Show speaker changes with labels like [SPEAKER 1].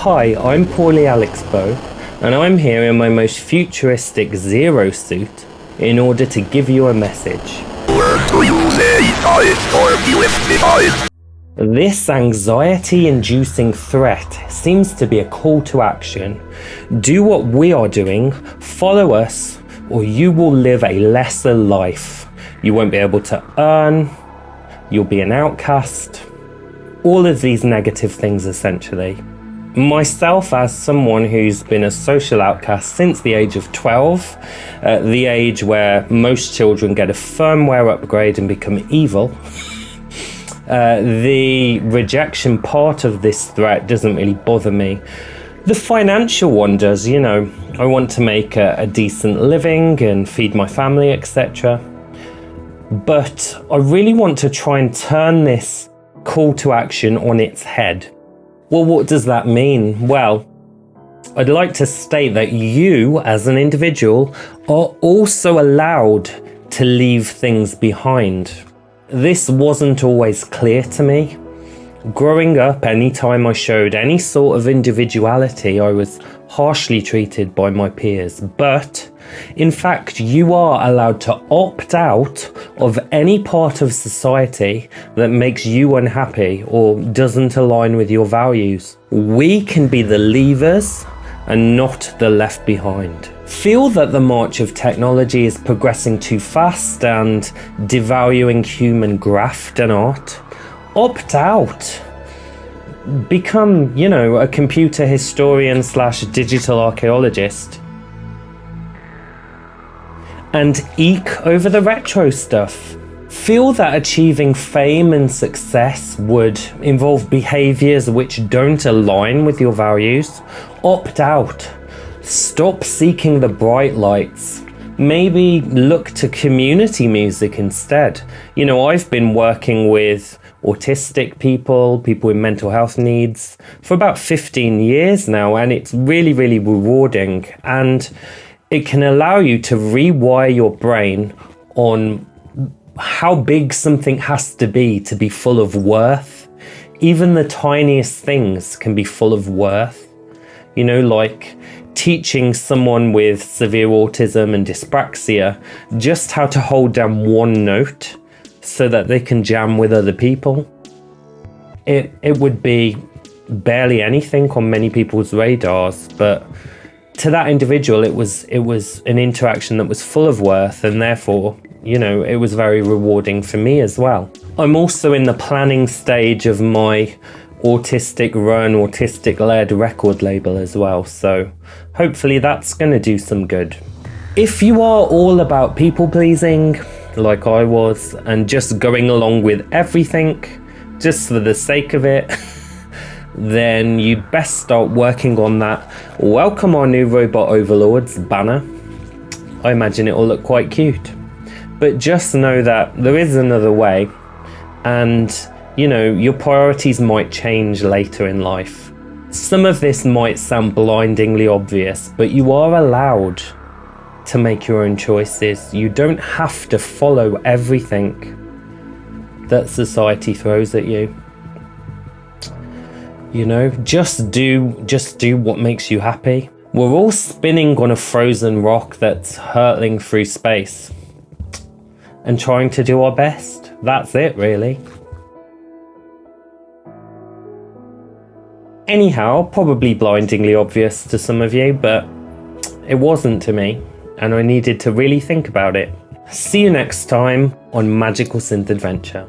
[SPEAKER 1] Hi, I'm Paulie Alexbo, and I'm here in my most futuristic Zero suit in order to give you a message. This anxiety-inducing threat seems to be a call to action. Do what we are doing, follow us, or you will live a lesser life. You won't be able to earn, you'll be an outcast, all of these negative things essentially. Myself, as someone who's been a social outcast since the age of 12, the age where most children get a firmware upgrade and become evil, the rejection part of this threat doesn't really bother me. The financial one does, you know. I want to make a decent living and feed my family, etc. But I really want to try and turn this call to action on its head. Well, what does that mean? Well, I'd like to state that you, as an individual, are also allowed to leave things behind. This wasn't always clear to me. Growing up, anytime I showed any sort of individuality, I was harshly treated by my peers. But, in fact, you are allowed to opt out of any part of society that makes you unhappy or doesn't align with your values. We can be the leavers and not the left behind. Feel that the march of technology is progressing too fast and devaluing human graft and art? Opt out. Become, a computer historian / digital archaeologist. And eke over the retro stuff. Feel that achieving fame and success would involve behaviors which don't align with your values? Opt out. Stop seeking the bright lights. Maybe look to community music instead. I've been working with autistic people with mental health needs for about 15 years now, and it's really, really rewarding. And it can allow you to rewire your brain on how big something has to be full of worth. Even the tiniest things can be full of worth. Like teaching someone with severe autism and dyspraxia just how to hold down one note so that they can jam with other people. It would be barely anything on many people's radars, but to that individual it was an interaction that was full of worth, and therefore, it was very rewarding for me as well. I'm also in the planning stage of my autistic-led record label as well, so hopefully that's going to do some good. If you are all about people-pleasing, like I was, and just going along with everything, just for the sake of it, then you'd best start working on that "Welcome Our New Robot Overlords" banner. I imagine it'll look quite cute. But just know that there is another way, and your priorities might change later in life. Some of this might sound blindingly obvious, but you are allowed to make your own choices. You don't have to follow everything that society throws at you. Just do what makes you happy. We're all spinning on a frozen rock that's hurtling through space and trying to do our best. That's it, really. Anyhow, probably blindingly obvious to some of you, but it wasn't to me, and I needed to really think about it. See you next time on Magical Synth Adventure.